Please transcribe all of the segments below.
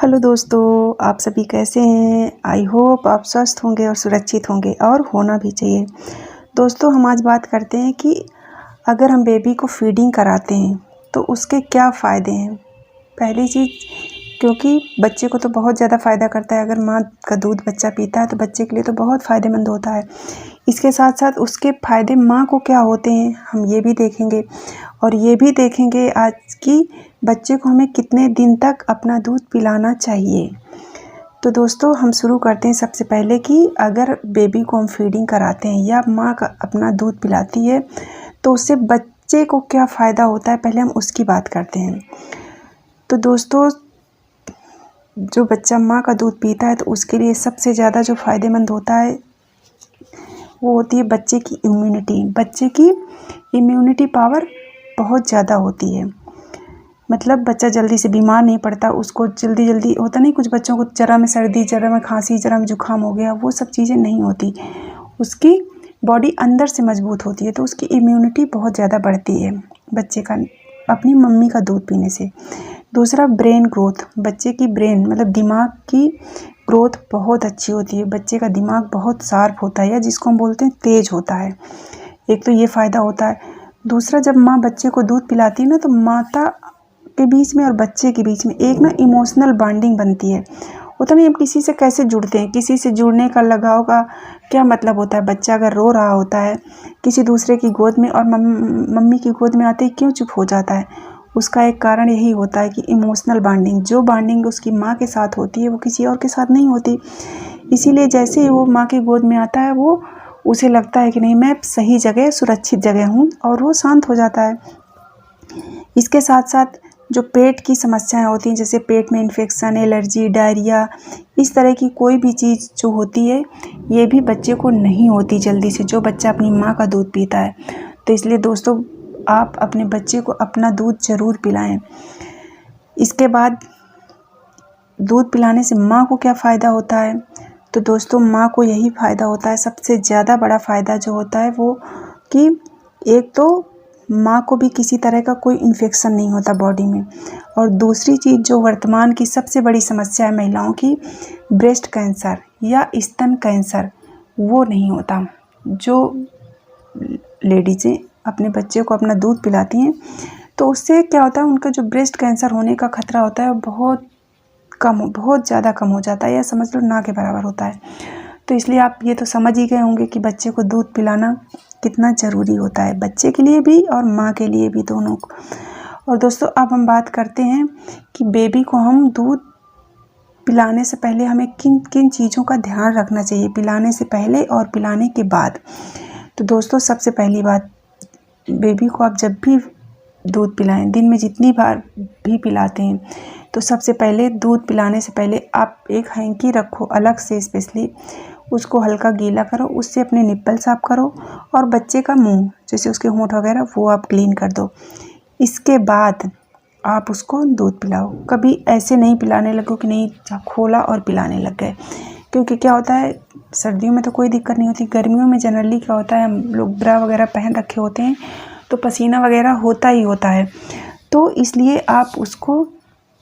Hello दोस्तों, आप सभी कैसे हैं। आई होप आप स्वस्थ होंगे और सुरक्षित होंगे और होना भी चाहिए। दोस्तों, हम आज बात करते हैं कि अगर हम बेबी को फीडिंग कराते हैं तो उसके क्या फ़ायदे हैं। पहली चीज़, क्योंकि बच्चे को तो बहुत ज़्यादा फ़ायदा करता है। अगर माँ का दूध बच्चा पीता है तो बच्चे के लिए तो बहुत फ़ायदेमंद होता है। इसके साथ साथ उसके फ़ायदे माँ को क्या होते हैं हम ये भी देखेंगे, और ये भी देखेंगे आज की बच्चे को हमें कितने दिन तक अपना दूध पिलाना चाहिए। तो दोस्तों, हम शुरू करते हैं सबसे पहले कि अगर बेबी को हम फीडिंग कराते हैं या माँ का अपना दूध पिलाती है तो उससे बच्चे को क्या फ़ायदा होता है, पहले हम उसकी बात करते हैं। तो दोस्तों, जो बच्चा माँ का दूध पीता है तो उसके लिए सबसे ज़्यादा जो फ़ायदेमंद होता है वो होती है बच्चे की इम्यूनिटी। बच्चे की इम्यूनिटी पावर बहुत ज़्यादा होती है, मतलब बच्चा जल्दी से बीमार नहीं पड़ता। उसको जल्दी होता नहीं, कुछ बच्चों को ज़रा में सर्दी, ज़रा में खांसी, ज़रा में जुकाम हो गया, वो सब चीज़ें नहीं होती। उसकी बॉडी अंदर से मजबूत होती है, तो उसकी इम्यूनिटी बहुत ज़्यादा बढ़ती है बच्चे का अपनी मम्मी का दूध पीने से। दूसरा, ब्रेन ग्रोथ। बच्चे की ब्रेन मतलब दिमाग की ग्रोथ बहुत अच्छी होती है। बच्चे का दिमाग बहुत शार्प होता है, या जिसको हम बोलते हैं तेज होता है। एक तो ये फ़ायदा होता है। दूसरा, जब माँ बच्चे को दूध पिलाती है ना, तो माता के बीच में और बच्चे के बीच में एक ना इमोशनल बॉन्डिंग बनती है। होता नहीं, हम किसी से कैसे जुड़ते हैं, किसी से जुड़ने का लगाव का क्या मतलब होता है। बच्चा अगर रो रहा होता है किसी दूसरे की गोद में और मम्मी की गोद में आते ही क्यों चुप हो जाता है, उसका एक कारण यही होता है कि इमोशनल बॉन्डिंग, जो बॉन्डिंग उसकी माँ के साथ होती है वो किसी और के साथ नहीं होती। इसीलिए जैसे ही वो माँ की गोद में आता है, वो उसे लगता है कि नहीं, मैं सही जगह, सुरक्षित जगह हूँ, और वो शांत हो जाता है। इसके साथ साथ जो पेट की समस्याएं होती हैं, जैसे पेट में इन्फेक्शन, एलर्जी, डायरिया, इस तरह की कोई भी चीज़ जो होती है, ये भी बच्चे को नहीं होती जल्दी से, जो बच्चा अपनी माँ का दूध पीता है। तो इसलिए दोस्तों, आप अपने बच्चे को अपना दूध ज़रूर पिलाएं। इसके बाद दूध पिलाने से माँ को क्या फ़ायदा होता है, तो दोस्तों माँ को यही फ़ायदा होता है, सबसे ज़्यादा बड़ा फ़ायदा जो होता है वो कि एक तो माँ को भी किसी तरह का कोई इन्फेक्शन नहीं होता बॉडी में, और दूसरी चीज़ जो वर्तमान की सबसे बड़ी समस्या है महिलाओं की, ब्रेस्ट कैंसर या स्तन कैंसर, वो नहीं होता। जो लेडीज़ें अपने बच्चे को अपना दूध पिलाती हैं तो उससे क्या होता है, उनका जो ब्रेस्ट कैंसर होने का खतरा होता है वो बहुत ज़्यादा कम हो जाता है, या समझ लो ना के बराबर होता है। तो इसलिए आप ये तो समझ ही गए होंगे कि बच्चे को दूध पिलाना कितना ज़रूरी होता है, बच्चे के लिए भी और माँ के लिए भी, दोनों को। और दोस्तों, अब हम बात करते हैं कि बेबी को हम दूध पिलाने से पहले हमें किन किन चीज़ों का ध्यान रखना चाहिए, पिलाने से पहले और पिलाने के बाद। तो दोस्तों, सबसे पहली बात, बेबी को आप जब भी दूध पिलाएं, दिन में जितनी बार भी पिलाते हैं, तो सबसे पहले दूध पिलाने से पहले आप एक हैंकी रखो अलग से, स्पेशली उसको हल्का गीला करो, उससे अपने निप्पल साफ करो, और बच्चे का मुंह, जैसे उसके होंठ वगैरह, वो आप क्लीन कर दो। इसके बाद आप उसको दूध पिलाओ। कभी ऐसे नहीं पिलाने लगो कि नहीं खोला और पिलाने लग गए, क्योंकि क्या होता है, सर्दियों में तो कोई दिक्कत नहीं होती, गर्मियों में जनरली क्या होता है, हम लोग ब्रा वगैरह पहन रखे होते हैं तो पसीना वगैरह होता ही होता है। तो इसलिए आप उसको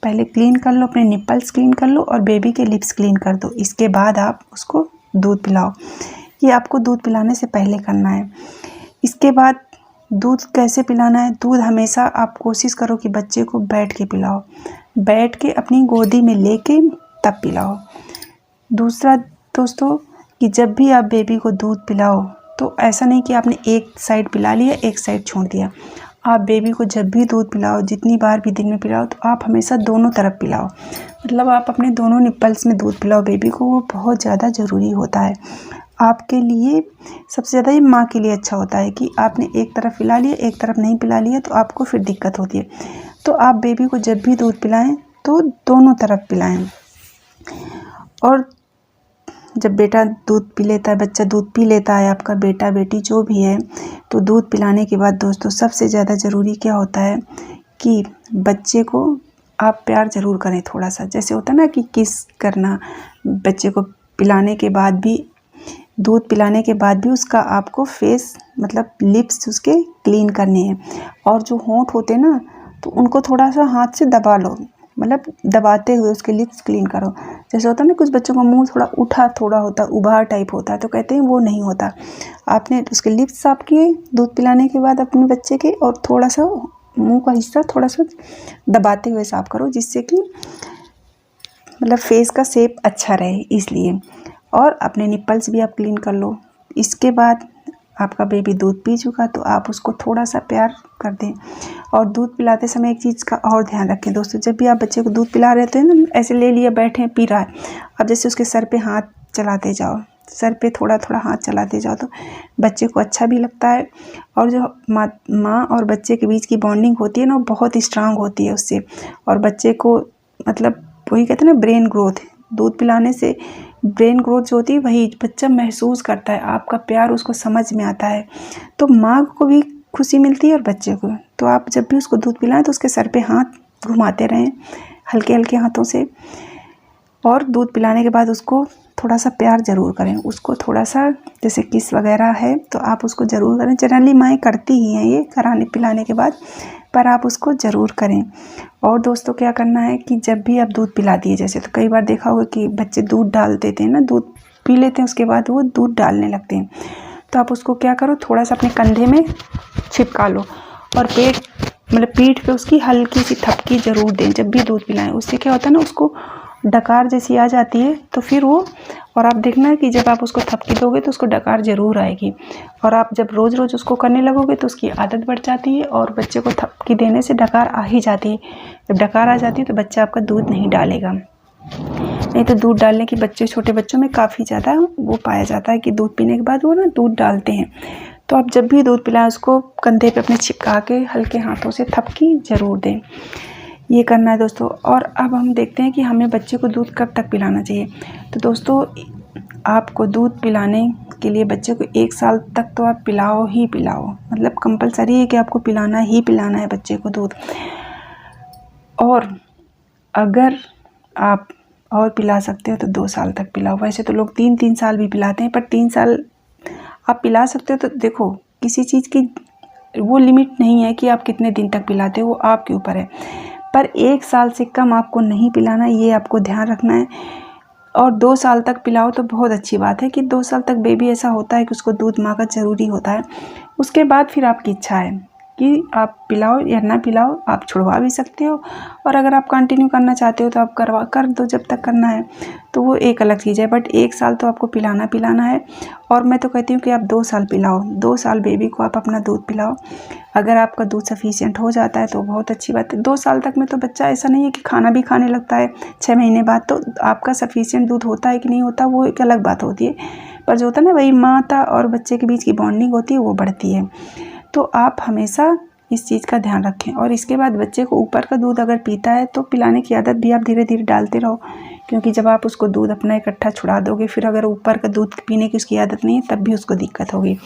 पहले क्लीन कर लो, अपने निप्पल्स क्लीन कर लो और बेबी के लिप्स क्लीन कर दो। इसके बाद आप उसको दूध पिलाओ। ये आपको दूध पिलाने से पहले करना है। इसके बाद दूध कैसे पिलाना है, दूध हमेशा आप कोशिश करो कि बच्चे को बैठ के पिलाओ, बैठ के अपनी गोदी में लेके तब पिलाओ। दूसरा दोस्तों, कि जब भी आप बेबी को दूध पिलाओ तो ऐसा नहीं कि आपने एक साइड पिला लिया, एक साइड छोड़ दिया। आप बेबी को जब भी दूध पिलाओ, जितनी बार भी दिन में पिलाओ, तो आप हमेशा दोनों तरफ पिलाओ, मतलब आप अपने दोनों निप्पल्स में दूध पिलाओ बेबी को। वो बहुत ज़्यादा ज़रूरी होता है आपके लिए। सबसे ज़्यादा ये माँ के लिए अच्छा होता है कि आपने एक तरफ पिला लिया, एक तरफ नहीं पिला लिया, तो आपको फिर दिक्कत होती है। तो आप बेबी को जब भी दूध पिलाएं तो दोनों तरफ पिलाएं। और जब बेटा दूध पी लेता है, बच्चा दूध पी लेता है, आपका बेटा बेटी जो भी है, तो दूध पिलाने के बाद दोस्तों सबसे ज़्यादा ज़रूरी क्या होता है कि बच्चे को आप प्यार ज़रूर करें थोड़ा सा। जैसे होता है ना कि किस करना, बच्चे को पिलाने के बाद भी, दूध पिलाने के बाद भी उसका आपको फेस मतलब लिप्स उसके क्लीन करने हैं, और जो होंठ होते हैं ना, तो उनको थोड़ा सा हाथ से दबा लो, मतलब दबाते हुए उसके लिप्स क्लीन करो। जैसे होता है ना कुछ बच्चों का मुंह थोड़ा उठा थोड़ा होता है, उभार टाइप होता है, तो कहते हैं वो नहीं होता। आपने उसके लिप्स साफ किए दूध पिलाने के बाद अपने बच्चे के, और थोड़ा सा मुंह का हिस्सा थोड़ा सा दबाते हुए साफ करो, जिससे कि मतलब फेस का शेप अच्छा रहे इसलिए। और अपने निप्पल्स भी आप क्लीन कर लो। इसके बाद आपका बेबी दूध पी चुका तो आप उसको थोड़ा सा प्यार कर दें। और दूध पिलाते समय एक चीज़ का और ध्यान रखें दोस्तों, जब भी आप बच्चे को दूध पिला रहे थे ना, ऐसे ले लिया बैठे पी रहा है, अब जैसे उसके सर पे हाथ चलाते जाओ, सर पे थोड़ा थोड़ा हाथ चलाते जाओ, तो बच्चे को अच्छा भी लगता है। और जो माँ और बच्चे के बीच की बॉन्डिंग होती है ना, वो बहुत स्ट्रांग होती है उससे। और बच्चे को मतलब वही कहते हैं ना ब्रेन ग्रोथ, दूध पिलाने से ब्रेन ग्रोथ जो होती है वही बच्चा महसूस करता है, आपका प्यार उसको समझ में आता है, तो माँ को भी खुशी मिलती है और बच्चे को। तो आप जब भी उसको दूध पिलाएं तो उसके सर पे हाथ घुमाते रहें हल्के हल्के हाथों से। और दूध पिलाने के बाद उसको थोड़ा सा प्यार ज़रूर करें, उसको थोड़ा सा जैसे किस वगैरह है तो आप उसको ज़रूर करें। जनरली माएँ करती ही हैं ये कराने पिलाने के बाद, पर आप उसको ज़रूर करें। और दोस्तों क्या करना है कि जब भी आप दूध पिला दिए, जैसे तो कई बार देखा होगा कि बच्चे दूध डाल देते हैं ना, दूध पी लेते हैं उसके बाद वो दूध डालने लगते हैं, तो आप उसको क्या करो थोड़ा सा अपने कंधे में चिपका लो और पीठ पे उसकी हल्की सी थपकी ज़रूर दें जब भी दूध पिलाएं। उससे क्या होता है ना, उसको डकार जैसी आ जाती है तो फिर वो, और आप देखना है कि जब आप उसको थपकी दोगे तो उसको डकार ज़रूर आएगी। और आप जब रोज़ रोज़ उसको करने लगोगे तो उसकी आदत बढ़ जाती है और बच्चे को थपकी देने से डकार आ ही जाती है। जब डकार आ जाती है तो बच्चा आपका दूध नहीं डालेगा। नहीं तो दूध डालने की बच्चे छोटे बच्चों में काफ़ी ज़्यादा वो पाया जाता है कि दूध पीने के बाद वो ना दूध डालते हैं। तो आप जब भी दूध पिलाएं उसको कंधे पे अपने चिपका के हल्के हाथों से थपकी ज़रूर दें। ये करना है दोस्तों। और अब हम देखते हैं कि हमें बच्चे को दूध कब तक पिलाना चाहिए। तो दोस्तों आपको दूध पिलाने के लिए बच्चे को 1 साल तक तो आप पिलाओ ही पिलाओ, मतलब कंपलसरी है कि आपको पिलाना ही पिलाना है बच्चे को दूध। और अगर आप और पिला सकते हो तो 2 साल तक पिलाओ। वैसे तो लोग 3-3 साल भी पिलाते हैं, पर 3 साल आप पिला सकते हो। तो देखो किसी चीज़ की वो लिमिट नहीं है कि आप कितने दिन तक पिलाते हो, वो आपके ऊपर है, पर 1 साल से कम आपको नहीं पिलाना, ये आपको ध्यान रखना है। और 2 साल तक पिलाओ तो बहुत अच्छी बात है कि 2 साल तक बेबी ऐसा होता है कि उसको दूध माँ का ज़रूरी होता है। उसके बाद फिर आपकी इच्छा है कि आप पिलाओ या ना पिलाओ, आप छुड़वा भी सकते हो। और अगर आप कंटिन्यू करना चाहते हो तो आप कर दो जब तक करना है, तो वो एक अलग चीज़ है। बट 1 साल तो आपको पिलाना है। और मैं तो कहती हूँ कि आप 2 साल पिलाओ, 2 साल बेबी को आप अपना दूध पिलाओ। अगर आपका दूध सफिशिएंट हो जाता है तो बहुत अच्छी बात है। 2 साल तक में तो बच्चा ऐसा नहीं है कि खाना भी खाने लगता है 6 महीने बाद, तो आपका सफिशिएंट दूध होता है कि नहीं होता वो एक अलग बात होती है, पर जो होता है ना वही माता और बच्चे के बीच की बॉन्डिंग होती है वो बढ़ती है। तो आप हमेशा इस चीज़ का ध्यान रखें। और इसके बाद बच्चे को ऊपर का दूध अगर पीता है तो पिलाने की आदत भी आप धीरे धीरे डालते रहो, क्योंकि जब आप उसको दूध अपना इकट्ठा छुड़ा दोगे फिर अगर ऊपर का दूध पीने की उसकी आदत नहीं है तब भी उसको दिक्कत होगी।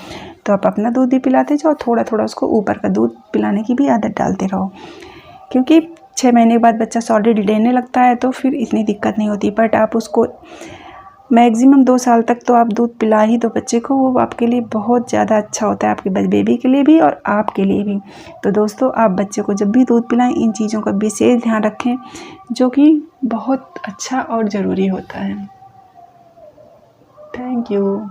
तो आप अपना दूध भी पिलाते जाओ, थोड़ा थोड़ा उसको ऊपर का दूध पिलाने की भी आदत डालते रहो, क्योंकि 6 महीने के बाद बच्चा सॉलिड लेने लगता है तो फिर इतनी दिक्कत नहीं होती। बट आप उसको मैक्सिमम 2 साल तक तो आप दूध पिला ही दो बच्चे को, वो आपके लिए बहुत ज़्यादा अच्छा होता है, आपके बेबी के लिए भी और आपके लिए भी। तो दोस्तों आप बच्चे को जब भी दूध पिलाएं इन चीज़ों का विशेष ध्यान रखें, जो कि बहुत अच्छा और ज़रूरी होता है। Thank you.